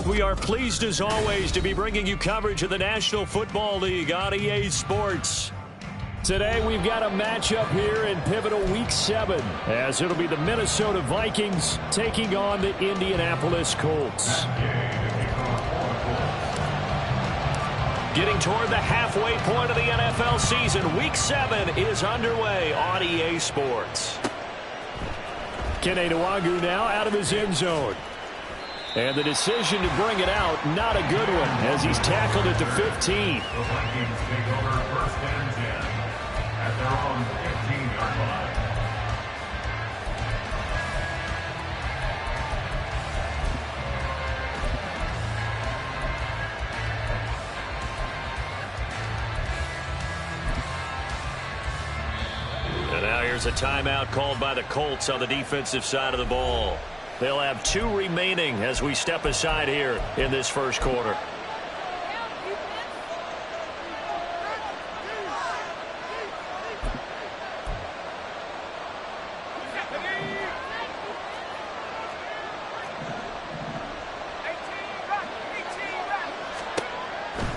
We are pleased as always to be bringing you coverage of the National Football League on EA Sports. Today we've got a matchup here in pivotal Week 7 as it'll be the Minnesota Vikings taking on the Indianapolis Colts. Getting toward the halfway point of the NFL season, Week 7 is underway on EA Sports. Kene Nwangwu now out of his end zone. And the decision to bring it out, not a good one, as he's tackled at the 15. The Vikings take over first and 10 at their own 15-yard line. And now here's a timeout called by the Colts on the defensive side of the ball. They'll have 2 remaining as we step aside here in this first quarter.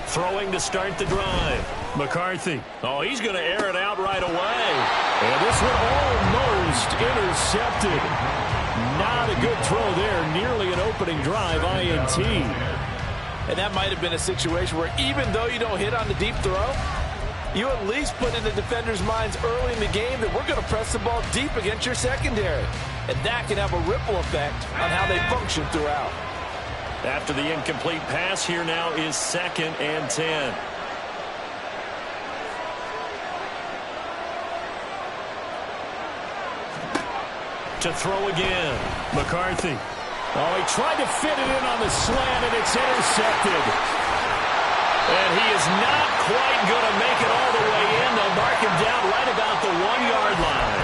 Throwing to start the drive. McCarthy. Oh, he's going to air it out right away. And this one almost intercepted. Not a good throw there. Nearly an opening drive INT. And that might have been a situation where even though you don't hit on the deep throw, you at least put in the defender's minds early in the game that we're going to press the ball deep against your secondary. And that can have a ripple effect on how they function throughout. After the incomplete pass, here now is 2nd and 10. To throw again. McCarthy. Oh, he tried to fit it in on the slant, and it's intercepted. And he is not quite going to make it all the way in. They'll mark him down right about the 1-yard line.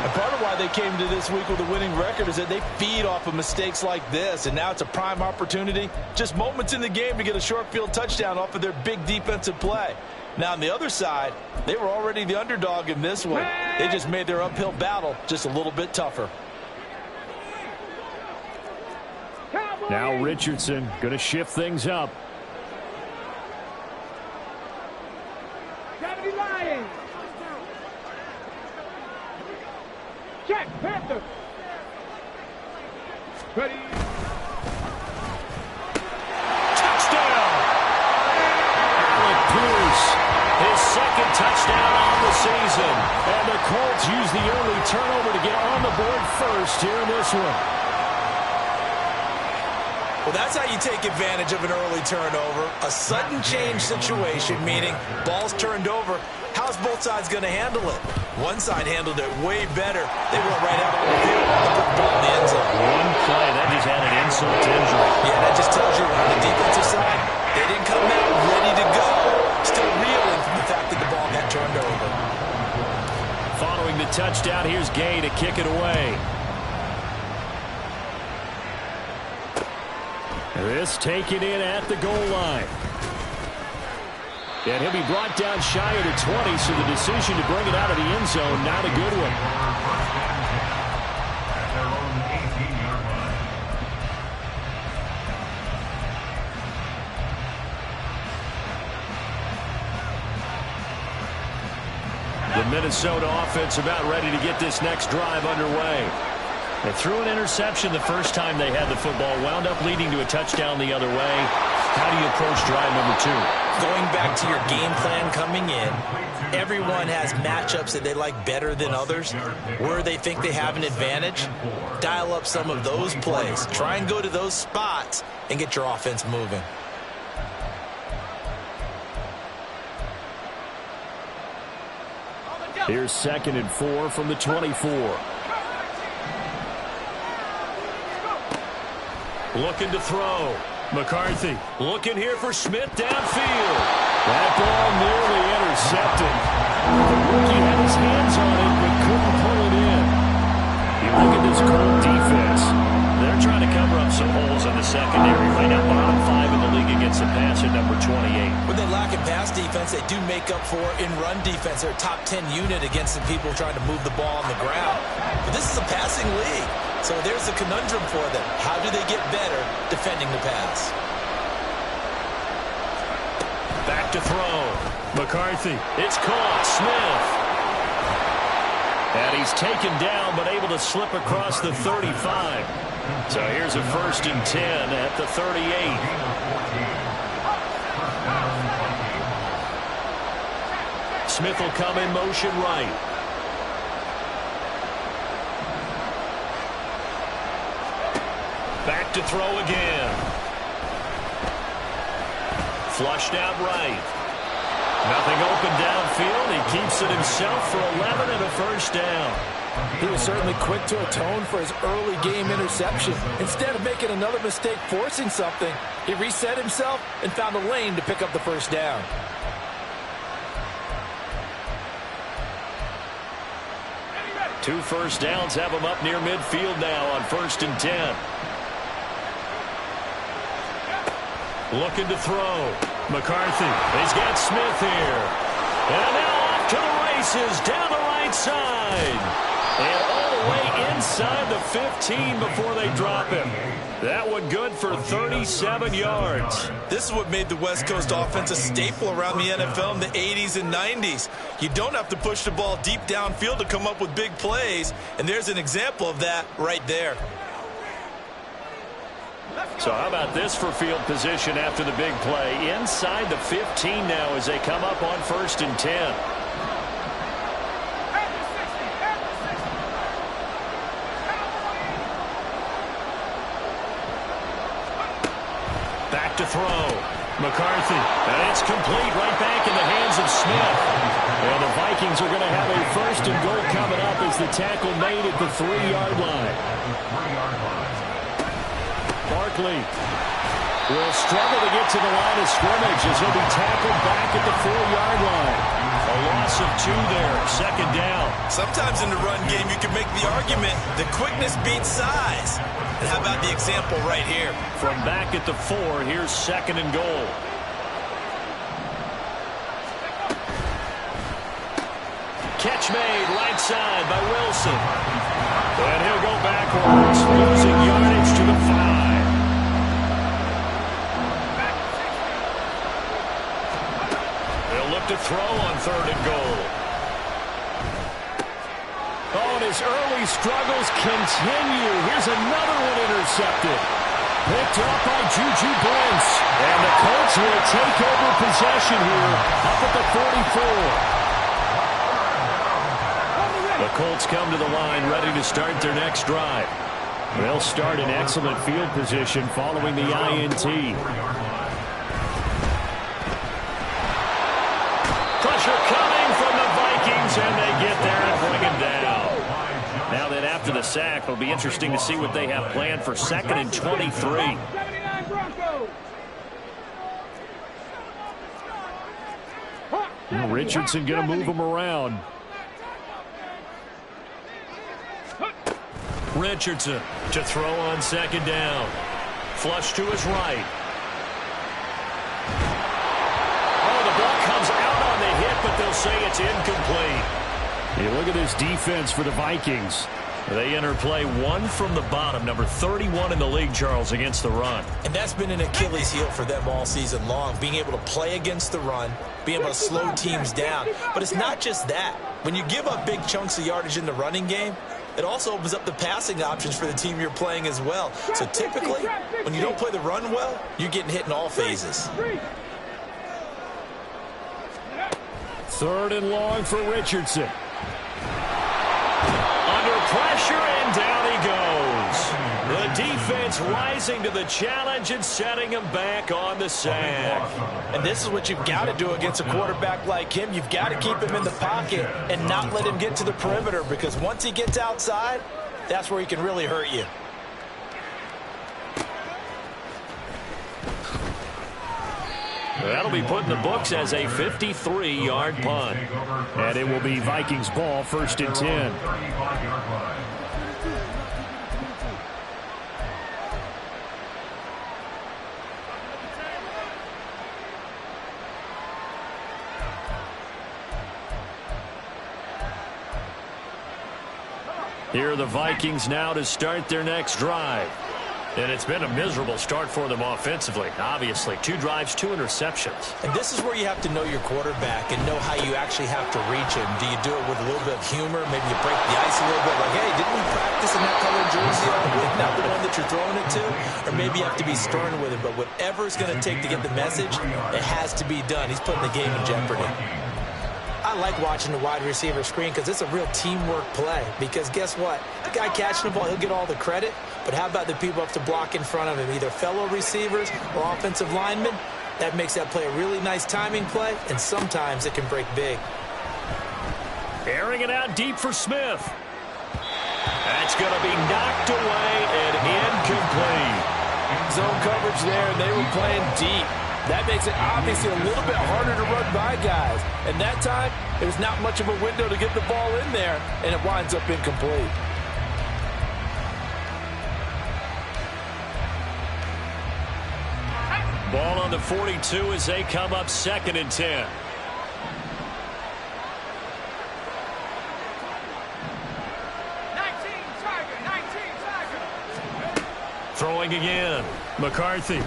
And part of why they came to this week with a winning record is that they feed off of mistakes like this. And now it's a prime opportunity, just moments in the game, to get a short field touchdown off of their big defensive play. Now, on the other side, they were already the underdog in this one. They just made their uphill battle just a little bit tougher. Now Richardson going to shift things up. Check, Panther. Ready. Touchdown! Alec Pierce, his 2nd touchdown on the season. And the Colts use the early turnover to get on the board first here in this one. Well, that's how you take advantage of an early turnover. A sudden change situation, meaning ball's turned over. How's both sides going to handle it? One side handled it way better. They went right out on the field and put the ball in the end zone. One play, that just had an insult to injury. Yeah, that just tells you on the defensive side, they didn't come out ready to go. Still reeling from the fact that the ball got turned over. Following the touchdown, here's Gay to kick it away. This taken in at the goal line. And he'll be brought down shy of the 20, so the decision to bring it out of the end zone, not a good one. At their own 18-yard line. The Minnesota offense about ready to get this next drive underway. They threw an interception the first time they had the football, wound up leading to a touchdown the other way. How do you approach drive number 2? Going back to your game plan coming in, everyone has matchups that they like better than others. Where they think they have an advantage, dial up some of those plays. Try and go to those spots and get your offense moving. Here's 2nd and 4 from the 24. Looking to throw. McCarthy looking here for Smith downfield. That ball nearly intercepted. The rookie had his hands on it but couldn't pull it in. You look at this Colt defense. They're trying to cover up some holes in the secondary. Right now, bottom 5 in the league against the pass at number 28. When they lack in pass defense, they do make up for in run defense. They're a top 10 unit against the people trying to move the ball on the ground. But this is a passing league. So there's the conundrum for them. How do they get better defending the pass? Back to throw. McCarthy. It's caught. Smith. And he's taken down, but able to slip across the 35. So here's a 1st and 10 at the 38. Smith will come in motion right. Back to throw again. Flushed out right. Nothing open downfield. He keeps it himself for 11 and a 1st down. He was certainly quick to atone for his early game interception. Instead of making another mistake forcing something, he reset himself and found a lane to pick up the 1st down. Two 1st downs have him up near midfield now on 1st and 10. Looking to throw. McCarthy. He's got Smith here. And now off to the races down the right side. And all the way inside the 15 before they drop him. That one good for 37 yards. This is what made the West Coast offense a staple around the NFL in the 80s and 90s. You don't have to push the ball deep downfield to come up with big plays. And there's an example of that right there. So how about this for field position after the big play? Inside the 15 now as they come up on 1st and 10. Back to throw. McCarthy. And it's complete right back in the hands of Smith. And the Vikings are going to have a 1st and goal coming up as the tackle made at the 3-yard line. Barkley will struggle to get to the line of scrimmage as he'll be tackled back at the 4-yard line. A loss of 2 there, 2nd down. Sometimes in the run game you can make the argument that quickness beats size. And how about the example right here? From back at the 4, here's 2nd and goal. Catch made right side by Wilson. And he'll go backwards, losing yardage to the 5. They'll look to throw on 3rd and goal. Oh, and his early struggles continue. Here's another one intercepted. Picked up by Juju Brents. And the Colts will take over possession here up at the 44. The Colts come to the line ready to start their next drive. They'll start in excellent field position following the INT. Pressure coming from the Vikings, and they get there and bring him down. Now then, after the sack, it'll be interesting to see what they have planned for 2nd and 23. Richardson going to move him around. Richardson to throw on 2nd down. Flush to his right. Oh, the ball comes out on the hit, but they'll say it's incomplete. You look at this defense for the Vikings. They enter play 1 from the bottom, number 31 in the league, Charles, against the run. And that's been an Achilles heel for them all season long, being able to play against the run, being able to slow teams down. But it's not just that. When you give up big chunks of yardage in the running game, it also opens up the passing options for the team you're playing as well. So typically, when you don't play the run well, you're getting hit in all phases. 3rd and long for Richardson. Under pressure, and down he goes. The defense rising to the challenge and setting him back on the sack. And this is what you've got to do against a quarterback like him. You've got to keep him in the pocket and not let him get to the perimeter, because once he gets outside, that's where he can really hurt you. That'll be put in the books as a 53-yard punt. And it will be Vikings ball, 1st and 10. Here are the Vikings now to start their next drive. And it's been a miserable start for them offensively. Obviously, 2 drives, 2 interceptions. And this is where you have to know your quarterback and know how you actually have to reach him. Do you do it with a little bit of humor? Maybe you break the ice a little bit. Like, hey, didn't we practice in that colored jersey all week? Not the one that you're throwing it to? Or maybe you have to be stern with him. But whatever it's going to take to get the message, it has to be done. He's putting the game in jeopardy. I like watching the wide receiver screen because it's a real teamwork play. Because guess what? The guy catching the ball, he'll get all the credit. But how about the people up to block in front of him, either fellow receivers or offensive linemen? That makes that play a really nice timing play, and sometimes it can break big. Airing it out deep for Smith. That's going to be knocked away and incomplete. Zone coverage there, and they were playing deep. That makes it obviously a little bit harder to run by guys. And that time, there's not much of a window to get the ball in there, and it winds up incomplete. Ball on the 42 as they come up 2nd and 10. Throwing again. McCarthy.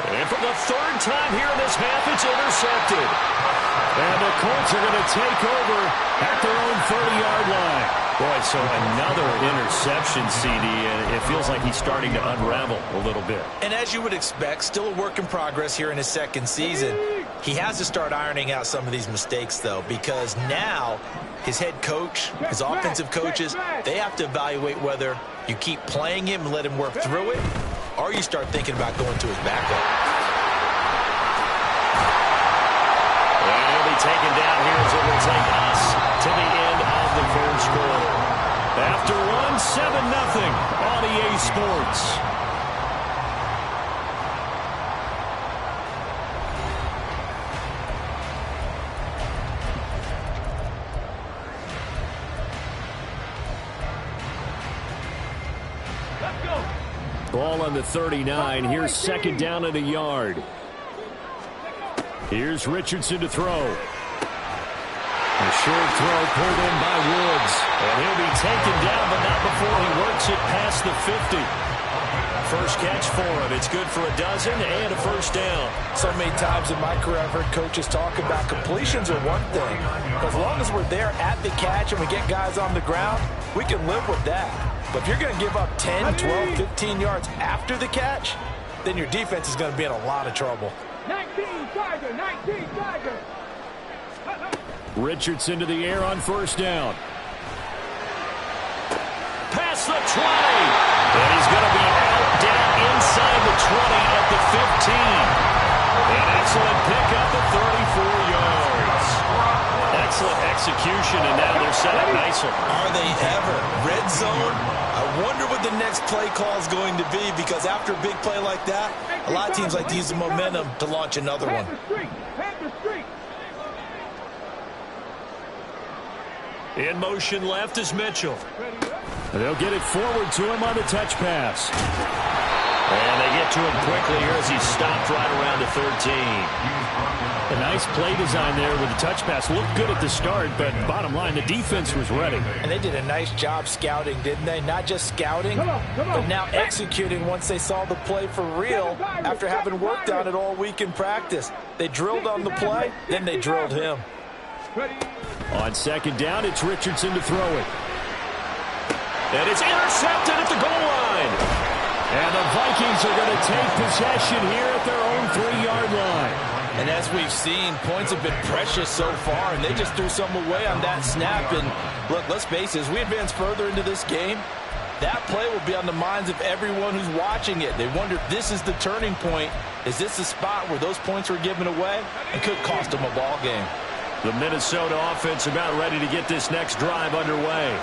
And for the 3rd time here in this half, it's intercepted. And the Colts are going to take over at their own 30-yard line. Boy, so another interception, CD, and it feels like he's starting to unravel a little bit. And as you would expect, still a work in progress here in his 2nd season. He has to start ironing out some of these mistakes, though, because now his head coach, his offensive coaches, they have to evaluate whether you keep playing him and let him work through it, or you start thinking about going to his backup. And he'll be taken down here as it will take us to the end of the 1st quarter. After one, 7-0 on EA Sports. Ball on the 39. Here's 2nd down and a yard. Here's Richardson to throw. A short throw pulled in by Woods. And he'll be taken down, but not before he works it past the 50. First catch for him. It's good for a dozen and a 1st down. So many times in my career I've heard coaches talk about completions are one thing. As long as we're there at the catch and we get guys on the ground, we can live with that. But if you're going to give up 10, 12, 15 yards after the catch, then your defense is going to be in a lot of trouble. 19 Tiger. Richardson to the air on 1st down. Past the 20. And he's going to be out down inside the 20 at the 15. An excellent pickup at 34 yards. Excellent execution, and now they're set up nicely. Are they ever? Red zone? I wonder what the next play call is going to be, because after a big play like that, a lot of teams like to use the momentum to launch another one. In motion left is Mitchell. They'll get it forward to him on the touch pass. And they get to him quickly here as he's stopped right around the 13. A nice play design there with the touch pass. Looked good at the start, but bottom line, the defense was ready. And they did a nice job scouting, didn't they? Not just scouting, but now executing once they saw the play for real after having worked on it all week in practice. They drilled on the play, then they drilled him. On 2nd down, it's Richardson to throw it. And it's intercepted at the goal line. And the Vikings are going to take possession here at their own 3-yard line. And as we've seen, points have been precious so far, and they just threw some away on that snap. And look, let's face it, as we advance further into this game, that play will be on the minds of everyone who's watching it. They wonder if this is the turning point. Is this the spot where those points were given away and could cost them a ball game? The Minnesota offense about ready to get this next drive underway.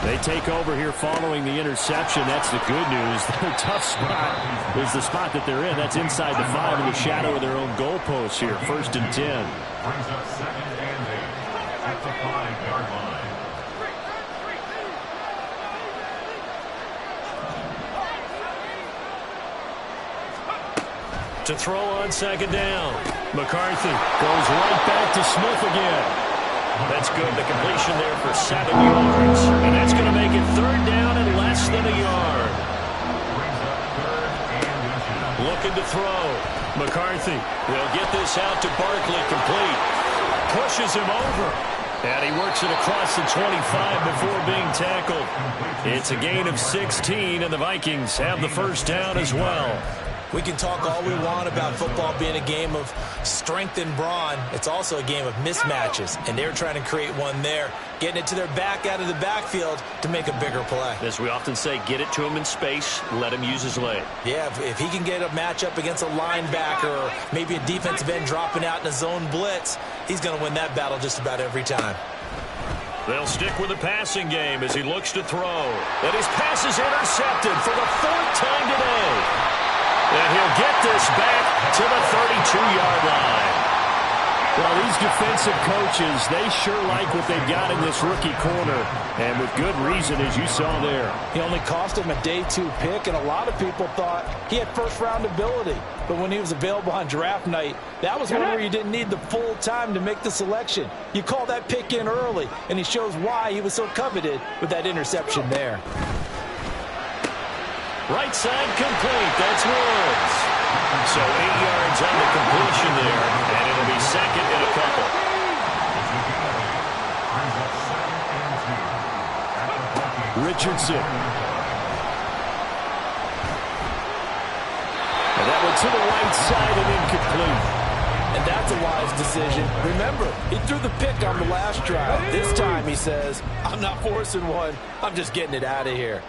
They take over here following the interception. That's the good news. Their tough spot is the spot that they're in. That's inside the 5 in the shadow of their own goalpost here. 1st and 10. Brings up 2nd and 8 at the 5-yard line. To throw on 2nd down. McCarthy goes right back to Smith again. That's good. The completion there for 7 yards. And that's going to make it 3rd down and less than a yard. Looking to throw. McCarthy will get this out to Barkley, complete. Pushes him over. And he works it across the 25 before being tackled. It's a gain of 16, and the Vikings have the 1st down as well. We can talk all we want about football being a game of strength and brawn. It's also a game of mismatches, and they're trying to create one there, getting it to their back out of the backfield to make a bigger play. As we often say, get it to him in space, let him use his leg. Yeah, if he can get a matchup against a linebacker or maybe a defensive end dropping out in a zone blitz, he's going to win that battle just about every time. They'll stick with the passing game as he looks to throw. And his pass is intercepted for the 4th time today. And he'll get this back to the 32-yard line. Well, these defensive coaches, they sure like what they've got in this rookie corner. And with good reason, as you saw there. He only cost him a day 2 pick, and a lot of people thought he had first-round ability. But when he was available on draft night, that was one where you didn't need the full time to make the selection. You call that pick in early, and he shows why he was so coveted with that interception there. Right side complete. That's Woods. So 8 yards on the completion there, and it'll be 2nd and a couple. Richardson. And that one to the right side and incomplete. And that's a wise decision. Remember, he threw the pick on the last drive. This time he says, I'm not forcing one. I'm just getting it out of here.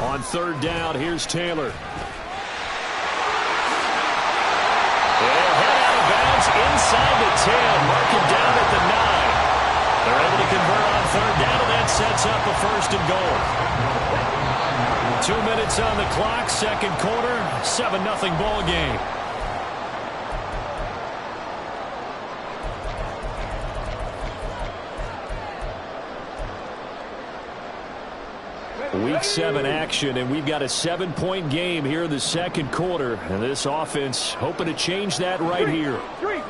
On 3rd down, here's Taylor. They'll head out of bounds inside the 10. Mark it down at the 9. They're able to convert on 3rd down, and that sets up a 1st and goal. 2 minutes on the clock, 2nd quarter, 7-0 ball game. Week 7 action, and we've got a 7-point game here in the 2nd quarter. And this offense hoping to change that right here.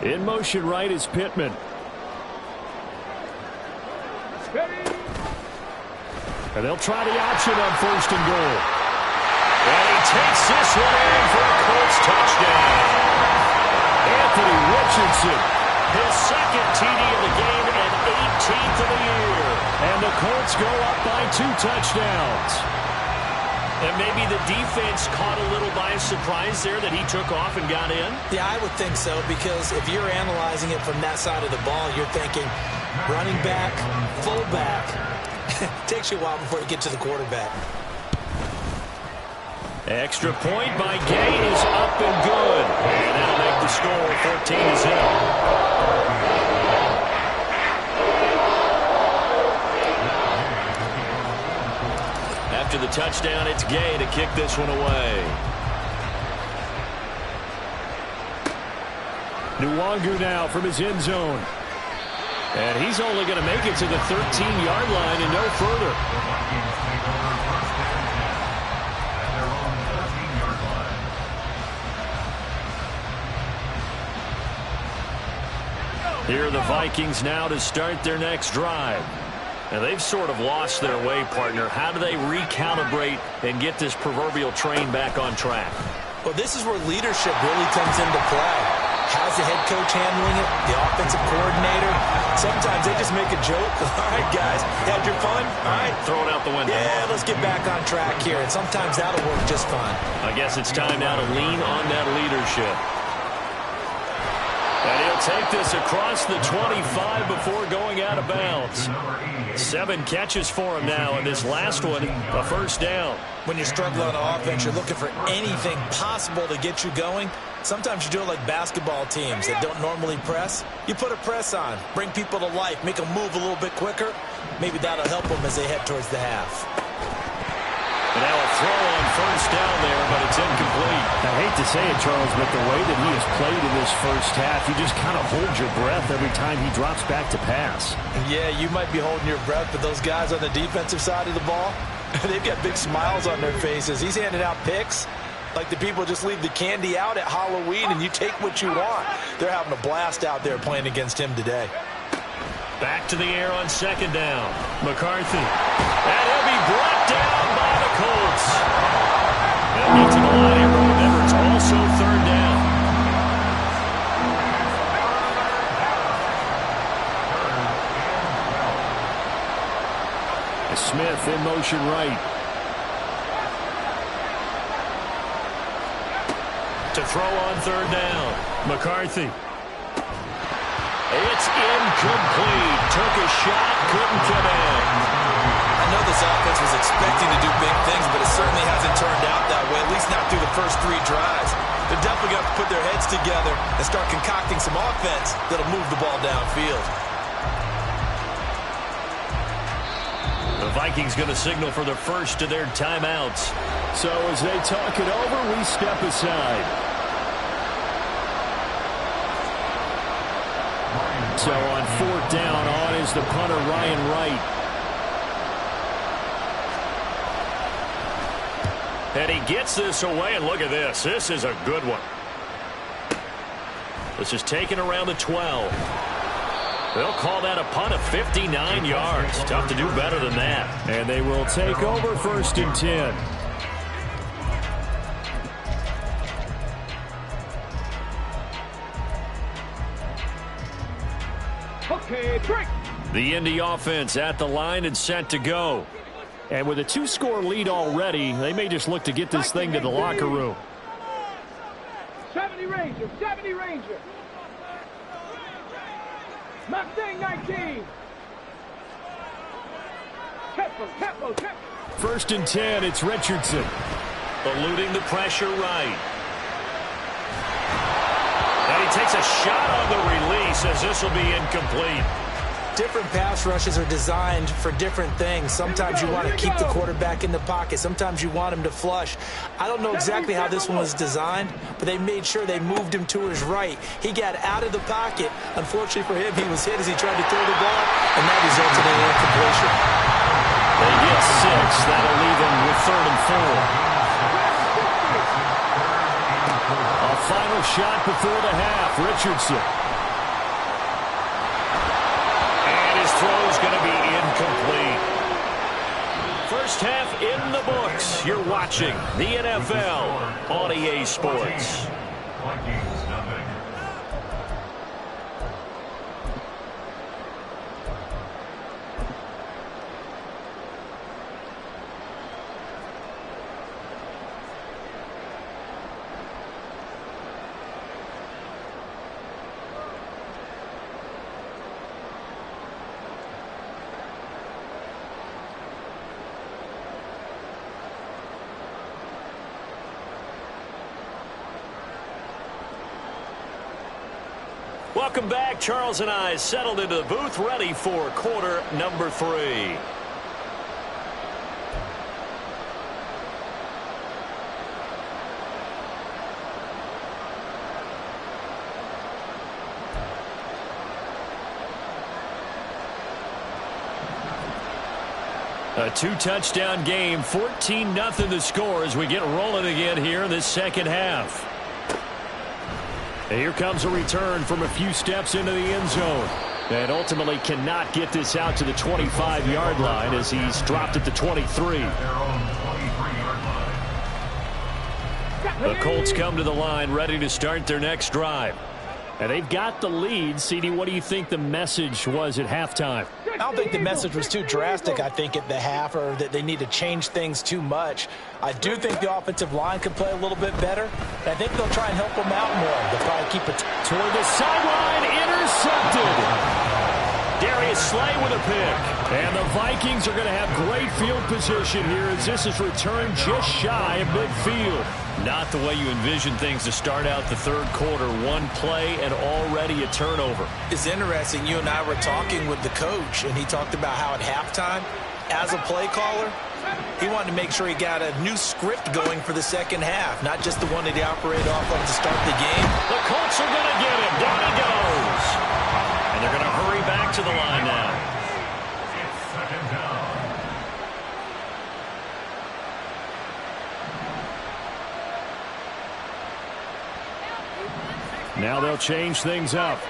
In motion right is Pittman. And they'll try the option on 1st and goal. And he takes this one in for a Colts touchdown. Anthony Richardson, his 2nd TD of the game and 18th of the year. And the Colts go up by 2 touchdowns. And maybe the defense caught a little by surprise there that he took off and got in? Yeah, I would think so, because if you're analyzing it from that side of the ball, you're thinking running back, fullback. Takes you a while before you get to the quarterback. Extra point by Gay is up and good. And that'll make the score 14-0. After the touchdown, it's Gay to kick this one away. Nwangu now from his end zone. And he's only going to make it to the 13-yard line and no further. Here are the Vikings now to start their next drive. And they've sort of lost their way, partner. How do they recalibrate and get this proverbial train back on track? Well, this is where leadership really comes into play. How's the head coach handling it? The offensive coordinator? Sometimes they just make a joke. All right, guys, had your fun? All right. Throw it out the window. Yeah, let's get back on track here. And sometimes that'll work just fine. I guess it's time now to lean on that leadership. And he'll take this across the 25 before going out of bounds. 7 catches for him now, and this last one, a 1st down. When you're struggling on offense, you're looking for anything possible to get you going. Sometimes you do it like basketball teams that don't normally press. You put a press on, bring people to life, make them move a little bit quicker. Maybe that'll help them as they head towards the half. And now a throw on 1st down there, but it's incomplete. I hate to say it, Charles, but the way that he has played in this 1st half, you just kind of hold your breath every time he drops back to pass. Yeah, you might be holding your breath, but those guys on the defensive side of the ball, They've got big smiles on their faces. He's handing out picks like the people just leave the candy out at Halloween and you take what you want. They're having a blast out there playing against him today. Back to the air on second down. McCarthy. And he'll be brought down by the Colts. They'll get to the line here. Remember, it's also third down. Smith in motion right. To throw on third down. McCarthy. It's incomplete. Took a shot, couldn't come in. I know this offense was expecting to do big things, but it certainly hasn't turned out that way, at least not through the first 3 drives. They're definitely going to put their heads together and start concocting some offense that'll move the ball downfield. The Vikings going to signal for the first of their timeouts. So as they talk it over, we step aside. So on fourth down, on is the punter, Ryan Wright. And he gets this away, and look at this. This is a good one. This is taken around the 12. They'll call that a punt of 59 yards. Tough to do better than that. And they will take over first and 10. Okay, break. The Indy offense at the line and set to go. And with a 2-score lead already, they may just look to get this thing to the locker room. 70 Ranger, 70 Ranger. Mustang 19. Tempo. First and 10, it's Richardson. Eluding the pressure right. And he takes a shot on the release as this will be incomplete. Different pass rushes are designed for different things. Sometimes you want to keep the quarterback in the pocket. Sometimes you want him to flush. I don't know exactly how this one was designed, but they made sure they moved him to his right. He got out of the pocket. Unfortunately for him, he was hit as he tried to throw the ball, and that resulted in an incompletion. They get 6. That'll leave them with third and 4. A final shot before the half. Richardson. Throw's going to be incomplete. First half in the books. You're watching the NFL on EA Sports. Vikings nothing. Welcome back. Charles and I settled into the booth, ready for quarter number 3. A 2-touchdown game, 14-0 the score as we get rolling again here in this second half. And here comes a return from a few steps into the end zone. And ultimately cannot get this out to the 25-yard line as he's dropped at the 23. The Colts come to the line ready to start their next drive. And they've got the lead. CD, what do you think the message was at halftime? I don't think the message was too drastic, I think, at the half, or that they need to change things too much. I do think the offensive line could play a little bit better. And I think they'll try and help them out more. They'll probably keep it toward the sideline, intercepted. Darius Slay with a pick. And the Vikings are going to have great field position here as this is returned just shy of midfield. Not the way you envision things to start out the third quarter. One play and already a turnover. It's interesting. You and I were talking with the coach, and he talked about how at halftime, as a play caller, he wanted to make sure he got a new script going for the second half, not just the one that he operated off of to start the game. The Colts are going to get him. Down he goes. And they're going to hurry back to the line now. It's second down. Now they'll change things up.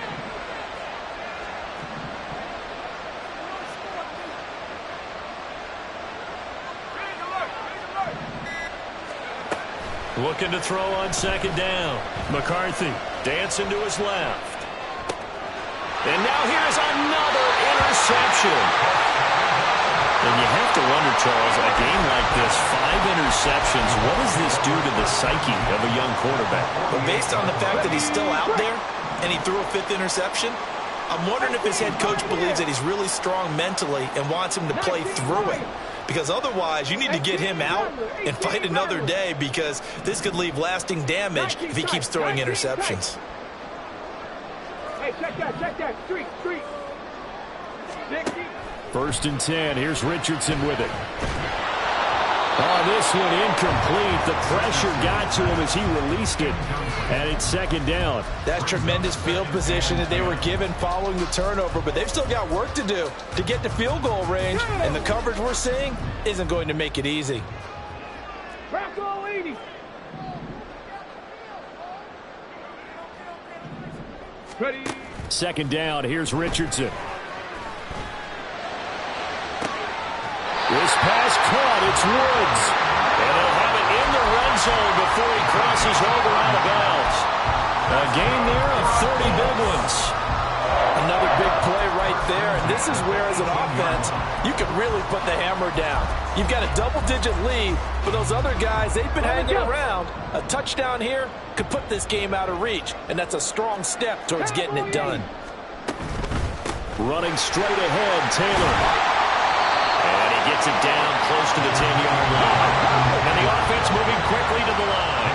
Looking to throw on second down. McCarthy dancing to his left. And now here's another interception. And you have to wonder, Charles, a game like this, 5 interceptions, what does this do to the psyche of a young quarterback? But based on the fact that he's still out there and he threw a 5th interception, I'm wondering if his head coach believes that he's really strong mentally and wants him to play through it. Because otherwise, you need to get him out and fight another day, because this could leave lasting damage if he keeps throwing interceptions. Hey, check that. Street. 60. 1st and 10. Here's Richardson with it. Oh, this one incomplete. The pressure got to him as he released it. And it's 2nd down. That's tremendous field position that they were given following the turnover, but they've still got work to do to get to field goal range, and the coverage we're seeing isn't going to make it easy. Crackle 80. Ready. 2nd down. Here's Richardson. This pass caught. It's Woods. And they'll have it in the red zone before he crosses over out of bounds. A gain there of 30 big ones. Another big play right there, and this is where, as an offense, you can really put the hammer down. You've got a double-digit lead, but those other guys, they've been hanging around. A touchdown here could put this game out of reach, and that's a strong step towards getting it done. Running straight ahead, Taylor. And he gets it down close to the 10-yard line. And the offense moving quickly to the line.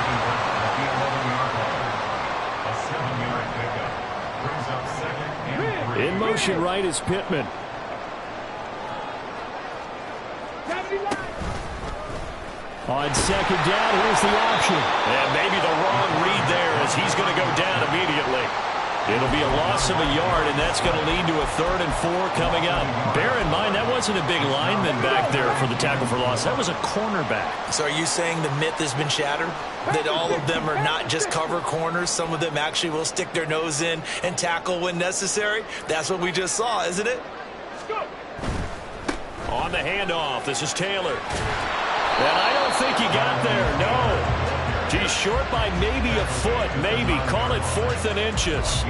A 7-yard pickup brings up 2nd and 3. In motion right is Pittman. On 2nd down, here's the option. And maybe the wrong read there, as he's going to go down immediately. It'll be a loss of a yard, and that's going to lead to a 3rd and 4 coming up. Bear in mind, that wasn't a big lineman back there for the tackle for loss. That was a cornerback. So are you saying the myth has been shattered? That all of them are not just cover corners? Some of them actually will stick their nose in and tackle when necessary? That's what we just saw, isn't it? On the handoff, this is Taylor. And I don't think he got there, no. He's short by maybe a foot, maybe. Call it 4th and inches.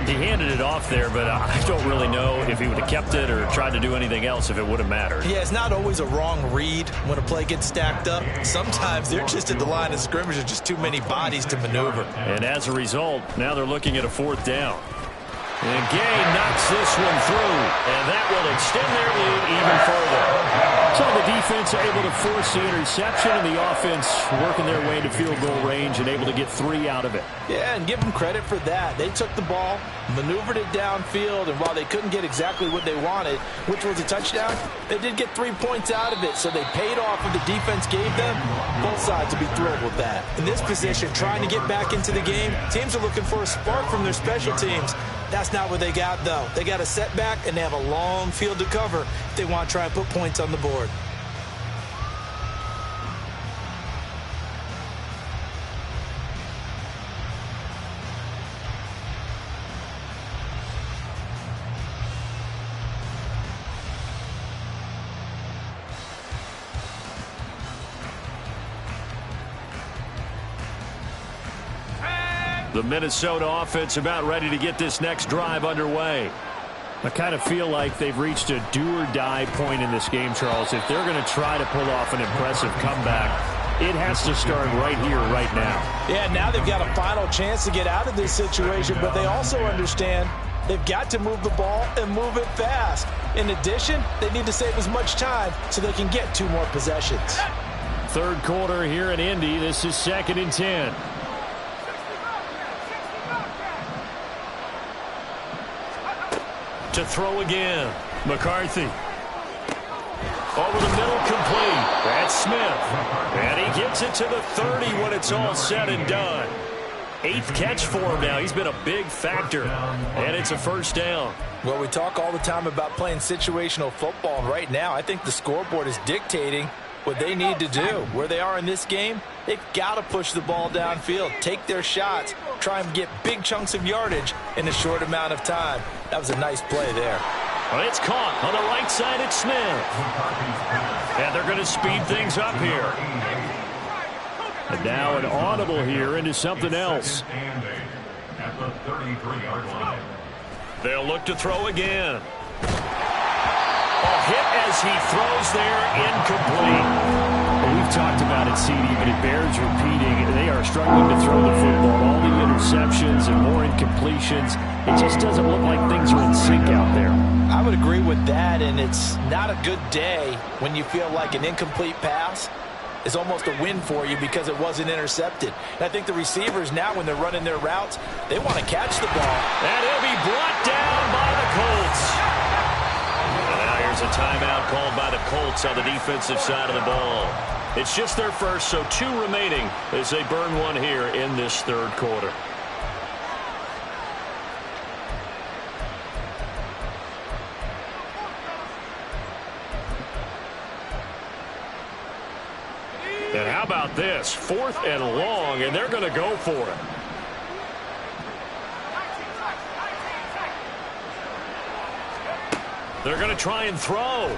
He handed it off there, but I don't really know if he would have kept it or tried to do anything else if it would have mattered. Yeah, it's not always a wrong read when a play gets stacked up. Sometimes they're just at the line of scrimmage. There's just too many bodies to maneuver. And as a result, now they're looking at a 4th down. And Gay knocks this one through, and that will extend their lead even further. So the defense able to force the interception, and the offense working their way into field goal range and able to get 3 out of it. Yeah, and give them credit for that. They took the ball, maneuvered it downfield, and while they couldn't get exactly what they wanted, which was a touchdown, they did get 3 points out of it, so they paid off what the defense gave them. Both sides will be thrilled with that. In this position, trying to get back into the game, teams are looking for a spark from their special teams. That's not what they got, though. They got a setback, and they have a long field to cover if they want to try and put points on the board. The Minnesota offense about ready to get this next drive underway. I kind of feel like they've reached a do-or-die point in this game, Charles. If they're going to try to pull off an impressive comeback, it has to start right here, right now. Yeah, now they've got a final chance to get out of this situation, but they also understand they've got to move the ball and move it fast. In addition, they need to save as much time so they can get 2 more possessions. 3rd quarter here in Indy. This is 2nd and 10. To throw again. McCarthy. Over the middle, complete. That's Smith. And he gets it to the 30 when it's all said and done. 8th catch for him now. He's been a big factor. And it's a 1st down. Well, we talk all the time about playing situational football, and right now I think the scoreboard is dictating what they need to do. Where they are in this game, they've got to push the ball downfield, take their shots, try and get big chunks of yardage in a short amount of time. That was a nice play there. Well, it's caught on the right side at Smith. And they're going to speed things up here. And now an audible here into something else. At the 33-yard line. They'll look to throw again. A hit as he throws there, incomplete. Well, we've talked about it, CD, but it bears repeating. They are struggling to throw the football. All the interceptions and more incompletions. It just doesn't look like things are in sync out there. I would agree with that, and it's not a good day when you feel like an incomplete pass is almost a win for you because it wasn't intercepted. And I think the receivers now, when they're running their routes, they want to catch the ball. And he'll be brought down by the Colts. And now here's a timeout called by the Colts on the defensive side of the ball. It's just their first, so 2 remaining as they burn one here in this third quarter. And how about this? 4th and long, and they're going to go for it. They're going to try and throw.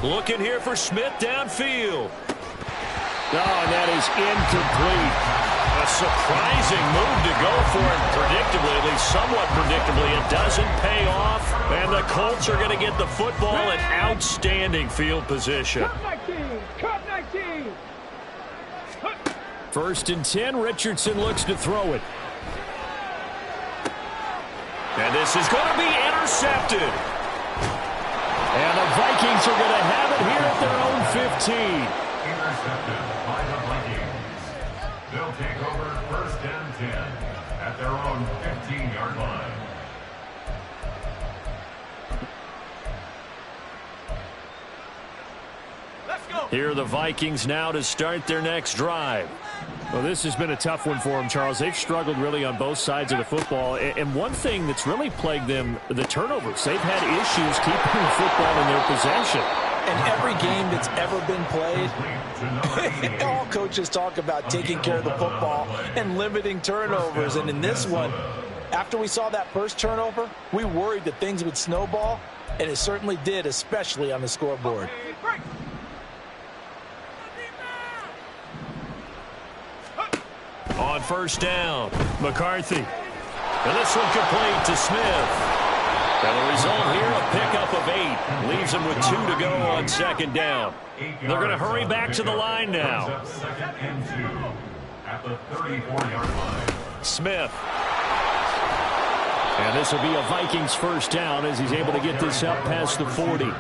Looking here for Smith downfield. Oh, and that is incomplete. A surprising move to go for it predictably, at least somewhat predictably. It doesn't pay off, and the Colts are going to get the football in outstanding field position. Cut 19! 1st and 10, Richardson looks to throw it. And this is going to be intercepted. And the Vikings are going to have it here at their own 15. Intercepted by the Vikings. They'll take over 1st and 10 at their own 15-yard line. Here are the Vikings now to start their next drive. Well, this has been a tough one for them, Charles. They've struggled really on both sides of the football. And one thing that's really plagued them, the turnovers. They've had issues keeping the football in their possession. In every game that's ever been played, all coaches talk about taking care of the football and limiting turnovers. And in this one, after we saw that first turnover, we worried that things would snowball, and it certainly did, especially on the scoreboard. On 1st down, McCarthy. And this one complete to Smith. And the result here, a pickup of 8. Leaves them with 2 to go on 2nd down. They're going to hurry back to the line now. 2nd and 2 at the 34-yard line. Smith. And this will be a Vikings 1st down as he's able to get this up past the 40.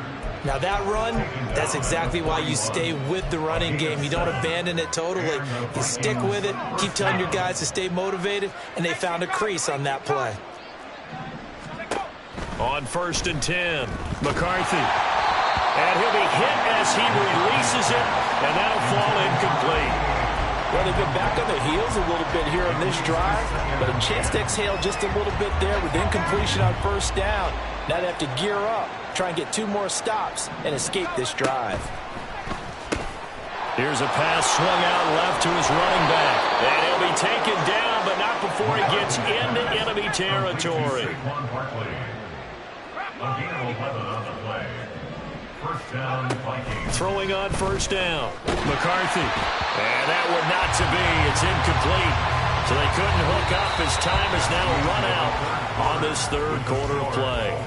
Now that run, that's exactly why you stay with the running game. You don't abandon it totally. You stick with it, keep telling your guys to stay motivated, and they found a crease on that play. On 1st and 10, McCarthy. And he'll be hit as he releases it, and that'll fall incomplete. Well, they've been back on their heels a little bit here on this drive, but a chance to exhale just a little bit there with incompletion on 1st down. Now they have to gear up, try and get 2 more stops, and escape this drive. Here's a pass swung out left to his running back. And he'll be taken down, but not before he gets into enemy territory. Throwing on 1st down. McCarthy. And that one not to be. It's incomplete. So they couldn't hook up as time is now run out on this 3rd quarter of play.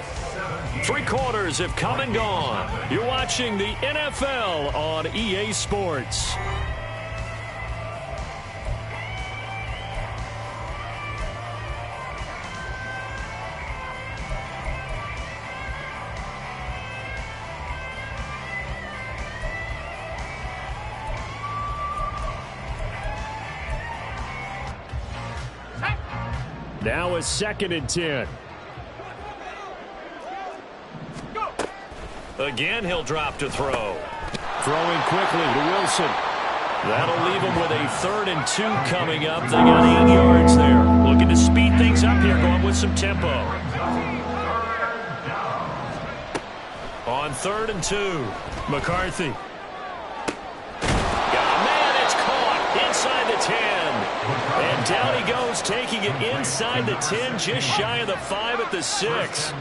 3 quarters have come and gone. You're watching the NFL on EA Sports. Now a 2nd and 10. Again, he'll drop to throw. Throwing quickly to Wilson. That'll leave him with a 3rd and 2 coming up. They got 8 yards there. Looking to speed things up here, going with some tempo. On 3rd and 2, McCarthy. Down he goes, taking it inside the 10, just shy of the 5 at the 6.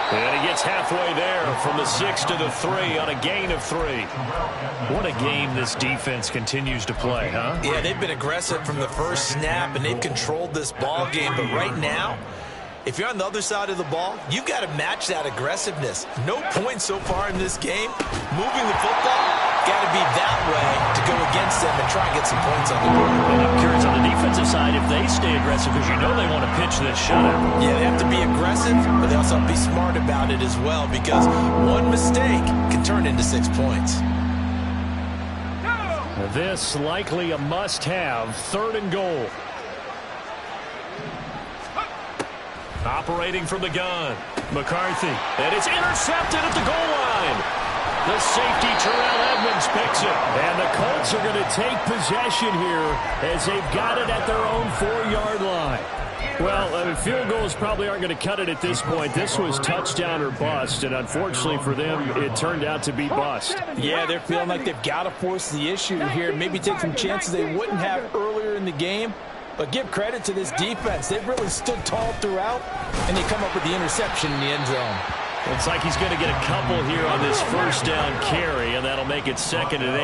And he gets halfway there from the 6 to the 3 on a gain of 3. What a game this defense continues to play, huh? Yeah, they've been aggressive from the first snap, and they've controlled this ball game. But right now, if you're on the other side of the ball, you've got to match that aggressiveness. No points so far in this game. Moving the football, got to be that way to go against them and try and get some points on the board. And I'm curious on the defensive side if they stay aggressive, because you know they want to pitch this shutout. Yeah, they have to be aggressive, but they also have to be smart about it as well, because one mistake can turn into 6 points. This likely a must-have, 3rd and goal. Operating from the gun, McCarthy, and it's intercepted at the goal line. The safety, Terrell Edmonds, picks it. And the Colts are going to take possession here as they've got it at their own 4-yard line. Well, field goals probably aren't going to cut it at this point. This was touchdown or bust, and unfortunately for them, it turned out to be bust. Yeah, they're feeling like they've got to force the issue here, maybe take some chances they wouldn't have earlier in the game. But give credit to this defense. They've really stood tall throughout, and they come up with the interception in the end zone. Looks like he's going to get a couple here on this first down carry, and that'll make it 2nd and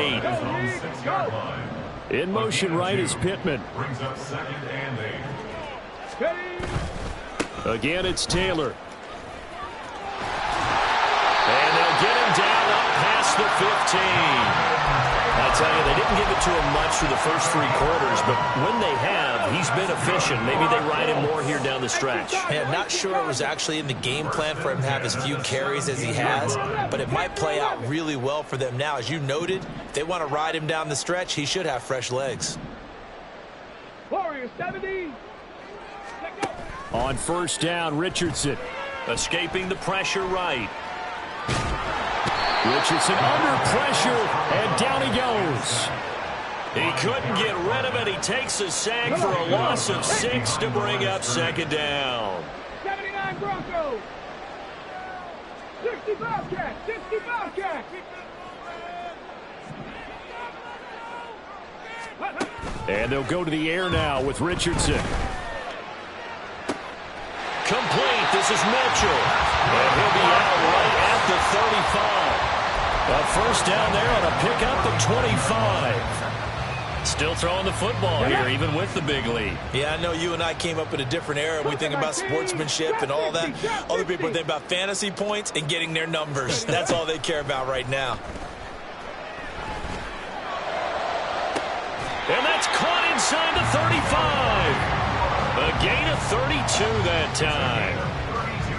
8. In motion right is Pittman. Brings up 2nd and 8. Again, it's Taylor. And they'll get him down up past the 15. I tell you, they didn't give it to him much through the first 3 quarters, but when they have, he's been efficient. Maybe they ride him more here down the stretch. Hey, I'm not sure it was actually in the game plan for him to have as few carries as he has, but it might play out really well for them now. As you noted, if they want to ride him down the stretch, he should have fresh legs. Warriors 70. On first down, Richardson. Escaping the pressure right. Richardson under pressure, and down he goes. He couldn't get rid of it. He takes a sack for a loss of 6 to bring up 2nd down. 79 Broncos. 65 catch. 65 catch. And they'll go to the air now with Richardson. Complete. This is Mitchell. And he'll be out right at the 35. A first down there on a pickup at 25. Still throwing the football here, even with the big lead. Yeah, I know you and I came up in a different era. We think about sportsmanship and all that. Other people think about fantasy points and getting their numbers. That's all they care about right now. And that's caught inside the 35. A gain of 32 that time.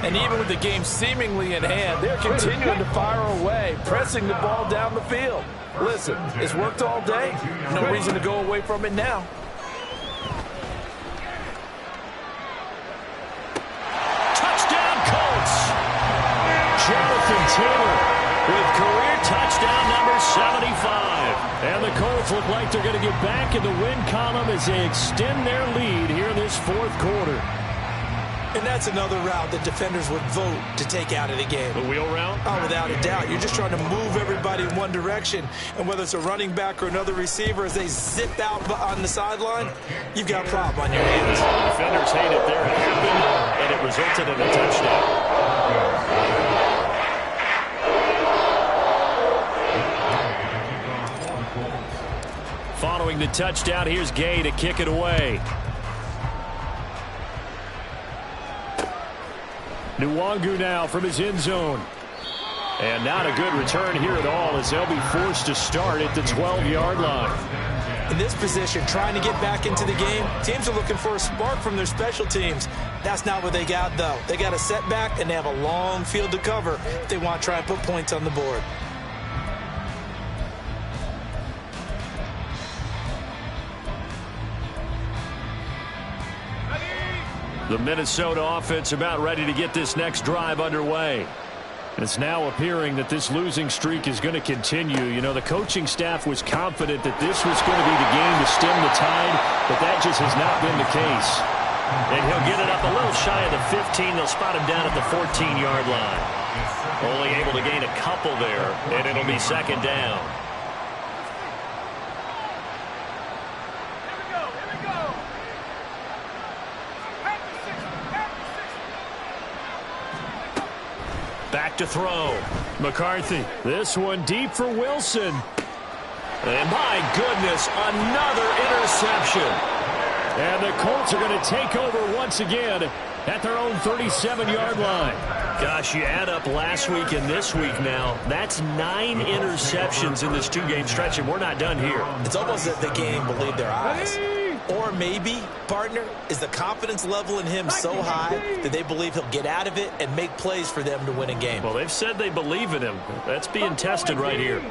And even with the game seemingly in hand, they're continuing to fire away, pressing the ball down the field. Listen, it's worked all day. No reason to go away from it now. Touchdown, Colts. Jonathan Taylor with career touchdown number 75. And the Colts look like they're going to get back in the win column as they extend their lead here in this 4th quarter. And that's another route that defenders would vote to take out of the game. The wheel route? Oh, without a doubt. You're just trying to move everybody in one direction. And whether it's a running back or another receiver, as they zip out on the sideline, you've got a problem on your hands. The defenders hate it there. It happened, and it resulted in a touchdown. Following the touchdown, here's Gay to kick it away. Nwangu now from his end zone. And not a good return here at all, as they'll be forced to start at the 12-yard line. In this position, trying to get back into the game, teams are looking for a spark from their special teams. That's not what they got, though. They got a setback, and they have a long field to cover if they want to try and put points on the board. The Minnesota offense about ready to get this next drive underway. It's now appearing that this losing streak is going to continue. You know, the coaching staff was confident that this was going to be the game to stem the tide, but that just has not been the case. And he'll get it up a little shy of the 15. They'll spot him down at the 14-yard line. Only able to gain a couple there, and it'll be 2nd down. back to throw. McCarthy, this one deep for Wilson. And my goodness, another interception. And the Colts are going to take over once again at their own 37-yard line. Gosh, you add up last week and this week now, that's 9 interceptions in this 2-game stretch, and we're not done here. It's almost as if they can't even believe their eyes. Or maybe, partner, is the confidence level in him so high that they believe he'll get out of it and make plays for them to win a game. Well, they've said they believe in him. That's being tested right here.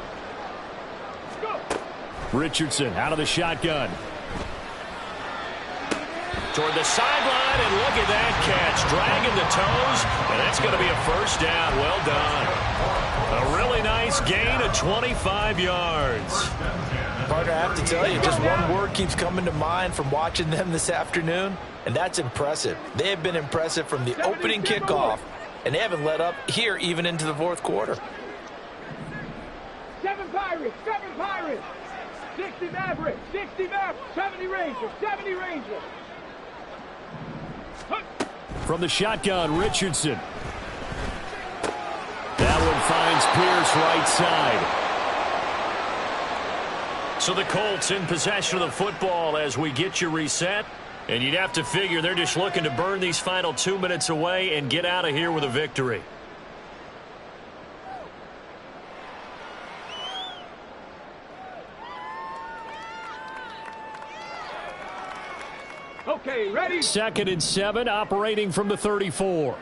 Richardson out of the shotgun. Toward the sideline, and look at that catch. Dragging the toes, and that's going to be a first down. Well done. A really nice gain of 25 yards. Partner, I have to tell you, just one word keeps coming to mind from watching them this afternoon, and that's impressive. They have been impressive from the opening kickoff, and they haven't let up here even into the fourth quarter. 7 Pirates, 7 Pirates. 60 Mavericks, 60 Mavericks, 70 Rangers, 70 Rangers. From the shotgun, Richardson. That one finds Pierce right side. So the Colts in possession of the football as we get you reset. And you'd have to figure they're just looking to burn these final 2 minutes away and get out of here with a victory. Okay, ready? 2nd and 7, operating from the 34.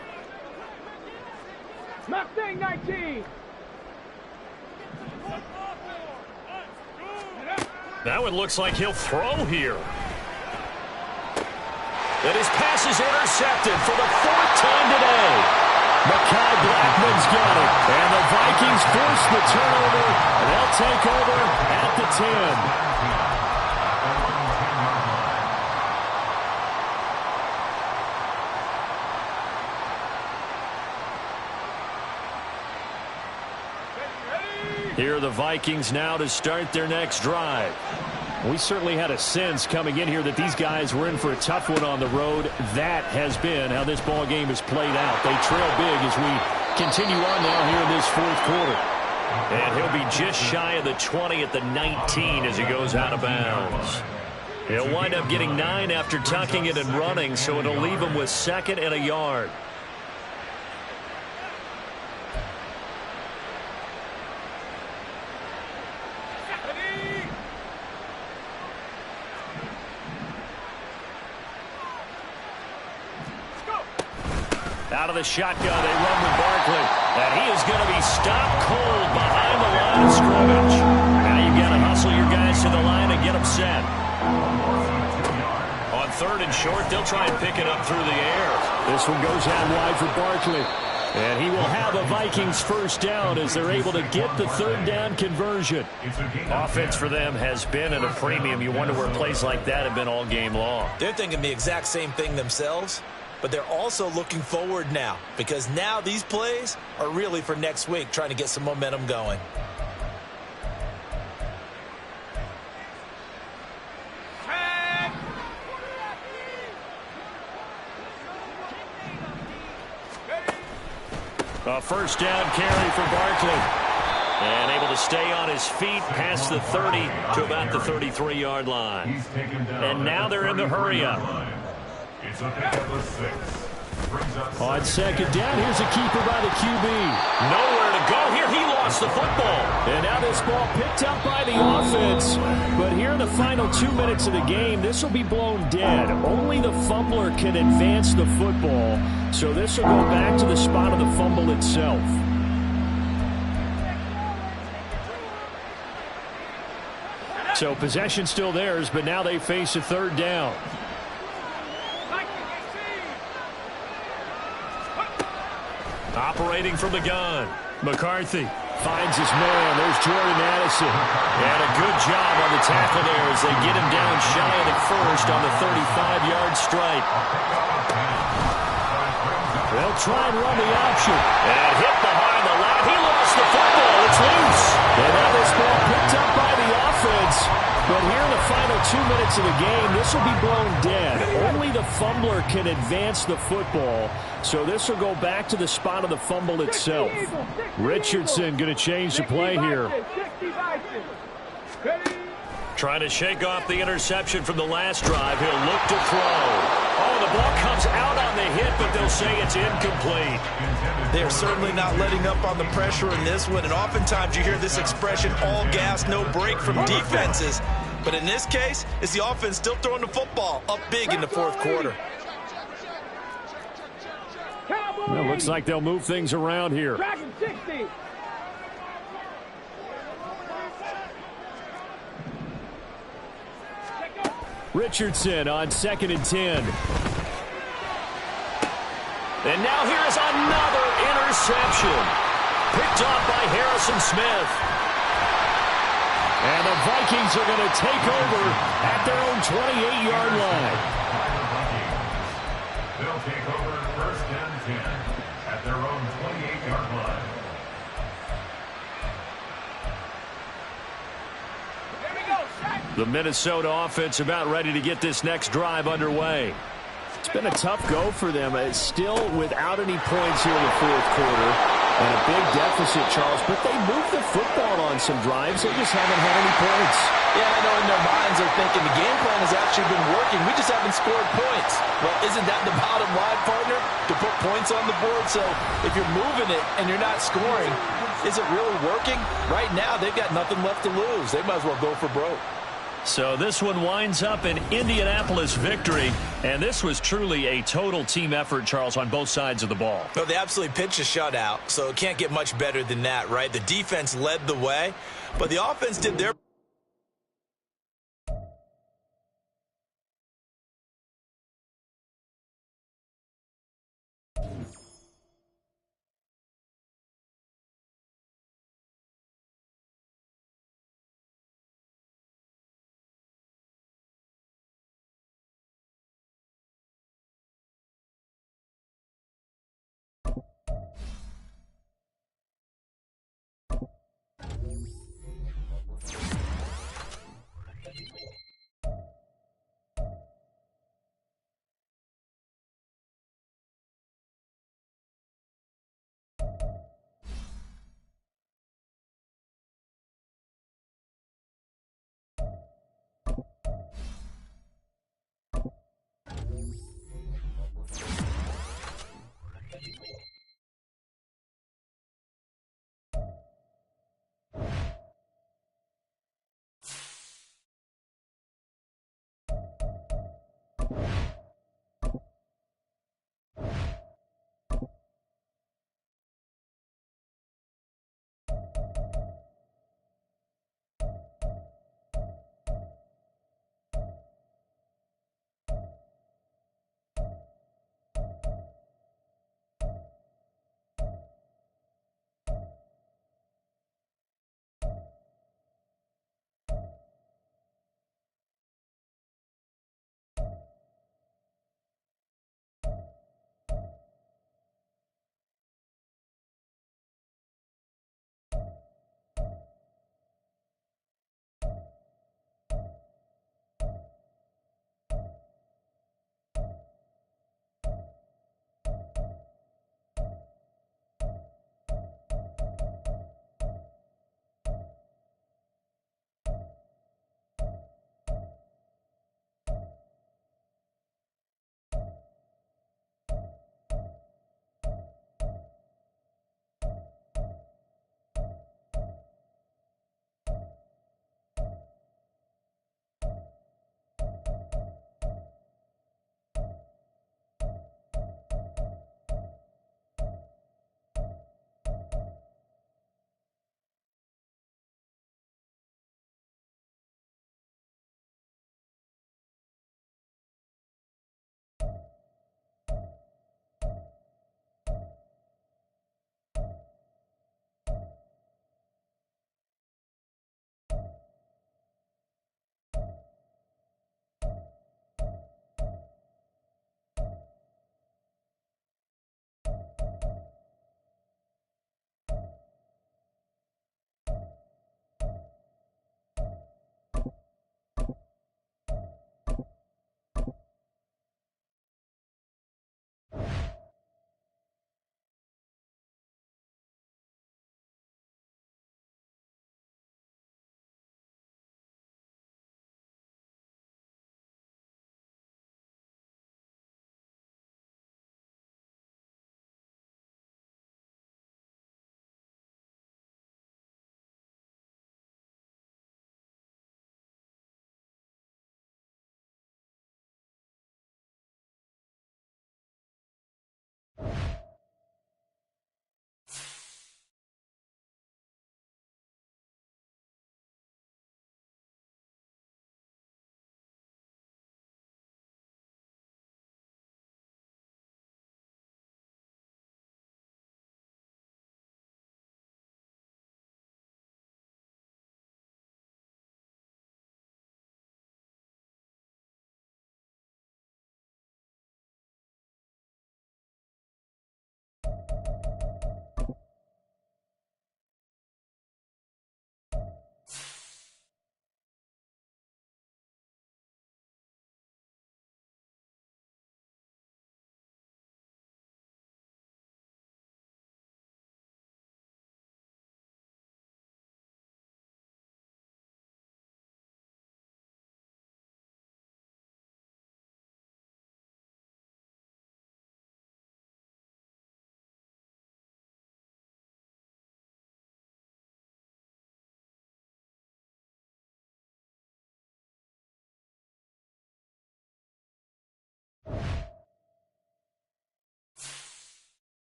Mustang 19. That one looks like he'll throw here. And his pass is intercepted for the 4th time today. Mekhi Blackman's got it. And the Vikings force the turnover. And they'll take over at the 10. Here are the Vikings now to start their next drive. We certainly had a sense coming in here that these guys were in for a tough one on the road. That has been how this ball game has played out. They trail big as we continue on now here in this fourth quarter. And he'll be just shy of the 20 at the 19 as he goes out of bounds. He'll wind up getting 9 after tucking it and running, so it'll leave him with 2nd and a yard. Out of the shotgun, they run with Barkley. And he is going to be stopped cold behind the line of scrimmage. Now you've got to hustle your guys to the line and get them set. On 3rd and short, they'll try and pick it up through the air. This one goes out wide for Barkley. And he will have a Vikings first down as they're able to get the 3rd down conversion. Offense for them has been at a premium. You wonder where plays like that have been all game long. They're thinking the exact same thing themselves. But they're also looking forward now because now these plays are really for next week, trying to get some momentum going. A first down carry for Barkley. And able to stay on his feet past the 30 to about the 33-yard line. And now they're in the hurry-up. It's a pick up of 6. On 2nd down, here's a keeper by the QB. Nowhere to go here. He lost the football. And now this ball picked up by the offense. But here in the final 2 minutes of the game, this will be blown dead. Only the fumbler can advance the football. So this will go back to the spot of the fumble itself. So possession still theirs, but now they face a 3rd down. Operating from the gun. McCarthy finds his man. There's Jordan Addison. And a good job on the tackle there as they get him down shy of the 1st on the 35-yard strike. They'll try and run the option. And hit behind the line. He lost the football. It's loose. And now this ball picked up by the offense. But here in the final 2 minutes points of the game, this will be blown dead. Only the fumbler can advance the football, so this will go back to the spot of the fumble itself. Richardson going to change the play here. Trying to shake off the interception from the last drive. He'll look to throw. Oh, the ball comes out on the hit, but they'll say it's incomplete. They're certainly not letting up on the pressure in this one, and oftentimes you hear this expression, all gas, no break from defenses. But in this case, it's the offense still throwing the football up big in the fourth quarter. Well, looks like they'll move things around here. Richardson on 2nd and 10. And now here is another interception. Picked off by Harrison Smith. And the Vikings are going to take over at their own 28-yard line. They'll take over 1st and 10 at their own 28-yard line. The Minnesota offense about ready to get this next drive underway. It's been a tough go for them. It's still without any points here in the fourth quarter. And a big deficit, Charles. But they moved the football on some drives. They just haven't had any points. Yeah, I know in their minds they're thinking the game plan has actually been working. We just haven't scored points. Well, isn't that the bottom line, partner? To put points on the board. So if you're moving it and you're not scoring, is it really working? Right now, they've got nothing left to lose. They might as well go for broke. So this one winds up an Indianapolis victory, and this was truly a total team effort, Charles, on both sides of the ball. Well, they absolutely pitched a shutout, so it can't get much better than that, right? The defense led the way, but the offense did their